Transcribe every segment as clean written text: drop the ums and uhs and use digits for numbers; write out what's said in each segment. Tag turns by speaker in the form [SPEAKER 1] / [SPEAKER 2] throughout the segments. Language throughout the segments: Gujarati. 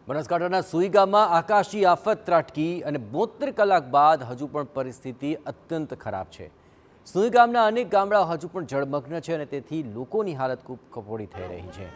[SPEAKER 1] બનાસકાંઠાના સુઈ ગામમાં આકાશી આફત ત્રાટકી અને 72 કલાક બાદ હજુ પણ પરિસ્થિતિ અત્યંત ખરાબ છે। સુઈ ગામના અનેક ગામડાઓ હજુ પણ જળમગ્ન છે અને તેથી લોકોની હાલત ખૂબ કફોડી થઈ રહી છે।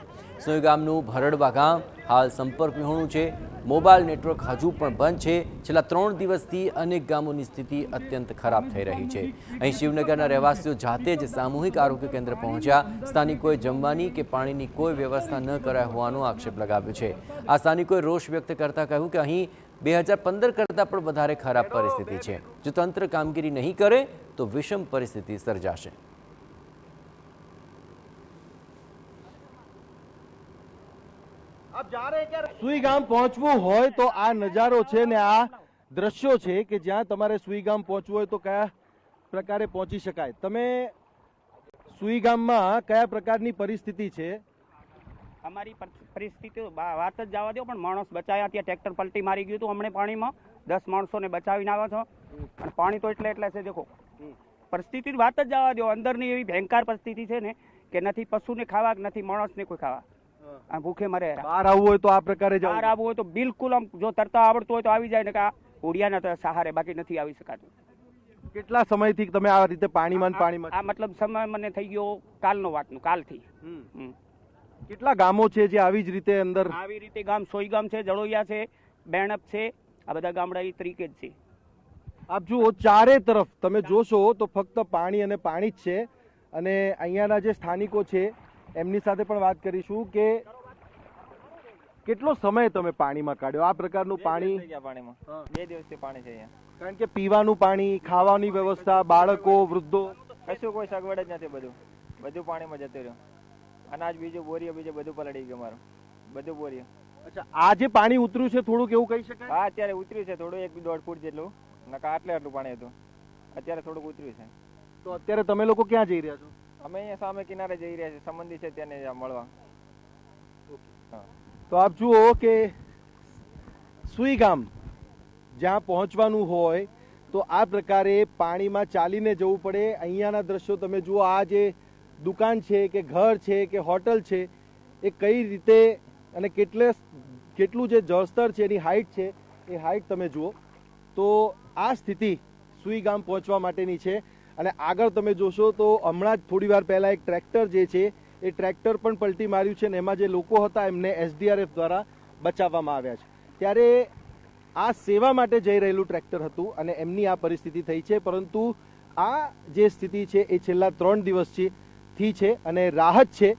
[SPEAKER 1] સુઈ ગામનું ભરડવા ગામ હાલ સંપર્ક વિહોણું છે। મોબાઈલ નેટવર્ક હજુ પણ બંધ છે। છેલ્લા 3 દિવસથી અનેક ગામોની સ્થિતિ અત્યંત ખરાબ થઈ રહી છે। અહીં શિવનગરના રહેવાસીઓ જાતે જ સામૂહિક આરોગ્ય કેન્દ્ર પહોંચ્યા। સ્થાનિકોએ જમવાની કે પાણીની કોઈ વ્યવસ્થા ન કરાઈ હોવાનો આક્ષેપ લગાવ્યો છે। આ સ્થાનિકોએ રોષ વ્યક્ત કરતા કહ્યું કે અહીં 2015 કરતાં પણ વધારે ખરાબ પરિસ્થિતિ છે। જો તંત્ર કામગીરી નહીં કરે તો વિષમ પરિસ્થિતિ સર્જાશે।
[SPEAKER 2] સુઈ ગામ પહોંચવું હોય તો આ નજારો છે ને આ દ્રશ્યો છે કે જ્યાં તમારે સુઈ ગામ પહોંચવું હોય તો કયા પ્રકારે પહોંચી શકાય। તમે સુઈ ગામમાં કયા પ્રકારની પરિસ્થિતિ છે?
[SPEAKER 3] અમારી પરિસ્થિતિ વાત જ જવા દો, પણ માણસ બચાયા। ત્યાં ટ્રેક્ટર પલટી મારી ગયું હતું હમણાં પાણીમાં, 10 માણસોને બચાવીને આવ્યા છો અને પાણી તો એટલે છે। દેખો પરિસ્થિતિ વાત જ જવા દો, અંદરની એવી ભયંકર પરિસ્થિતિ છે ને કે નથી પશુને ખાવા કે નથી માણસને કોઈ ખાવા, આ ભૂખે મરે।
[SPEAKER 2] બહાર આવવું હોય તો આ પ્રકારે
[SPEAKER 3] બહાર આવવું હોય તો બિલકુલ આમ જો તરતા આવડતું હોય તો આવી જાય ને કે આ હોડિયાના સહારે, બાકી નથી આવી શકાતું।
[SPEAKER 2] કેટલા સમયથી તમે આ રીતે પાણીમાં
[SPEAKER 3] આ મતલબ સમય મને થઈ ગયો કાલનો વાતનું, કાલથી।
[SPEAKER 2] કેટલા ગામો છે જે આવી જ રીતે અંદર?
[SPEAKER 3] આવી રીતે ગામ સોઈ ગામ છે, જડોયા છે, બેણપ છે, આ બધા ગામડા એ તરીકે જ છે।
[SPEAKER 2] આપ જુઓ ચારે તરફ તમે જોશો તો ફક્ત પાણી અને પાણી જ છે। અને અહીંયાના જે સ્થાનિકો છે એમની સાથે પણ વાત કરીશું કે કેટલો સમય તમે પાણીમાં કાઢ્યો? આ પ્રકારનું પાણી
[SPEAKER 4] પાણીમાં 2 દિવસથી પાણી છે અહીંયા।
[SPEAKER 2] કારણ કે પીવાનું પાણી, ખાવાની વ્યવસ્થા, બાળકો, વૃદ્ધો,
[SPEAKER 4] કશું કોઈ સગવડ જ નથી। બધું પાણીમાં જતું રહ્યું। અનાજ બીજું બોરીઓ બીજું બધું પલળી ગયું મારું, બધું બોરીઓ।
[SPEAKER 2] અચ્છા, આ જે પાણી ઉતર્યું છે થોડુંક એવું કહી શકાય?
[SPEAKER 4] હા, અત્યારે ઉતર્યું છે થોડું, 1-1.5 ફૂટ જેટલું, નકા આટલું પાણી હતું, અત્યારે થોડુંક ઉતર્યું છે।
[SPEAKER 2] તો અત્યારે તમે લોકો ક્યાં જઈ રહ્યા છો?
[SPEAKER 4] અમે અહીંયા સામે કિનારે જઈ રહ્યા છીએ, સંબંધી છે ત્યાં મળવા।
[SPEAKER 2] તો આપ જુઓ કે સુઈ ગામ જ્યાં પહોંચવાનું હોય તો આ પ્રકારે પાણીમાં ચાલીને જવું પડે। અહીંયાના દ્રશ્યો તમે જુઓ, આ જે દુકાન છે કે ઘર છે કે હોટલ છે એ કઈ રીતે અને કેટલું જે જળસ્તર છે એની હાઈટ છે એ હાઈટ તમે જુઓ તો આ સ્થિતિ સુઈ ગામ પહોંચવા માટેની છે। અને આગળ તમે જોશો તો હમણાં જ થોડી વાર પહેલા એક ટ્રેક્ટર જે છે એ ટ્રેક્ટર પણ પલટી માર્યું છે અને એમાં જે લોકો હતા એમને SDRF દ્વારા બચાવવામાં આવ્યા છે। ત્યારે આ સેવા માટે જઈ રહેલું ટ્રેક્ટર હતું અને એમની આ પરિસ્થિતિ થઈ છે। પરંતુ આ જે સ્થિતિ છે એ છેલ્લા 3 દિવસથી છે અને રાહત છે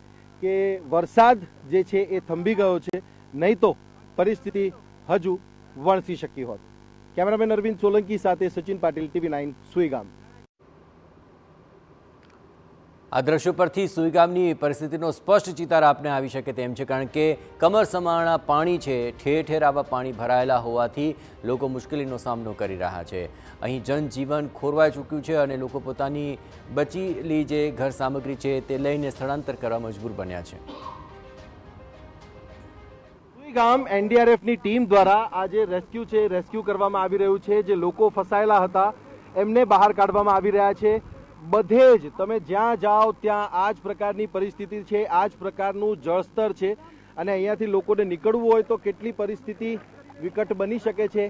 [SPEAKER 2] કે વરસાદ જે છે એ થંભી ગયો છે, નહીં તો પરિસ્થિતિ હજુ વણસી શકી હોત। કેમેરામેન અરવિંદ સોલંકી સાથે સચિન પાટીલ, TV9 સુઈ ગામ।
[SPEAKER 1] આ દ્રશ્યો પરથી સુઈ ગામની પરિસ્થિતિનો સ્પષ્ટ ચિતાર આપને આવી શકે તેમ છે, કારણ કે કમર સમાણા પાણી છે। ઠેર ઠેર આવા પાણી ભરાયેલા હોવાથી લોકો મુશ્કેલીનો સામનો કરી રહ્યા છે। અહીં જનજીવન ખોરવાઈ ચૂક્યું છે અને લોકો પોતાની બચેલી જે ઘર સામગ્રી છે તે લઈને સ્થળાંતર કરવા મજબૂર બન્યા છે।
[SPEAKER 2] સુઈ ગામ NDRFની ટીમ દ્વારા આ જે રેસ્ક્યુ કરવામાં આવી રહ્યું છે। જે લોકો ફસાયેલા હતા એમને બહાર કાઢવામાં આવી રહ્યા છે। બધે જ તમે જ્યાં જાઓ ત્યાં આ જ પ્રકારની પરિસ્થિતિ છે, આ જ પ્રકારનું જળસ્તર છે અને અહીંયાથી લોકોને નીકળવું હોય તો કેટલી પરિસ્થિતિ વિકટ બની શકે છે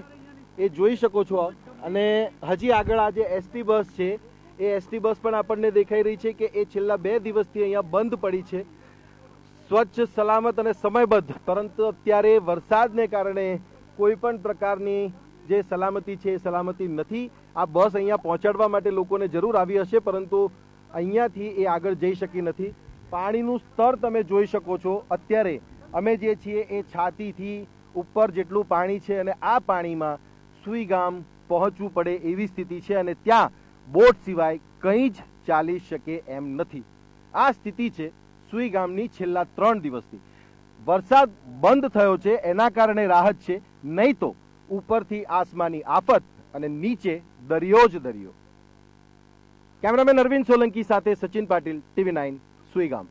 [SPEAKER 2] એ જોઈ શકો છો। અને હજી આગળ આ જે ST બસ છે એ ST બસ પણ આપણને દેખાઈ રહી છે કે એ છેલ્લા 2 દિવસથી અહીંયા બંધ પડી છે, સ્વચ્છ, સલામત અને સમયબદ્ધ। પરંતુ અત્યારે વરસાદને કારણે કોઈ પણ પ્રકારની જે સલામતી છે એ સલામતી નથી। આ બસ અહીંયા પહોંચાડવા માટે લોકોને જરૂર આવી હશે, પરંતુ અહીંયાથી એ આગળ જઈ શકી નથી। પાણીનું સ્તર તમે જોઈ શકો છો, અત્યારે અમે જે છીએ એ છાતીથી ઉપર જેટલું પાણી છે અને આ પાણીમાં સુઈ ગામ પહોંચવું પડે એવી સ્થિતિ છે અને ત્યાં બોટ સિવાય કંઈ જ ચાલી શકે એમ નથી। આ સ્થિતિ છે સુઈ ગામની છેલ્લા 3 દિવસથી। વરસાદ બંધ થયો છે એના કારણે રાહત છે, નહીં તો ઉપરથી આસમાની આફત અને નીચે દરિયો જ દરિયો। કેમેરામેન અરવિંદ સોલંકી સાથે સચિન પાટીલ, TV9 સુઈ ગામ।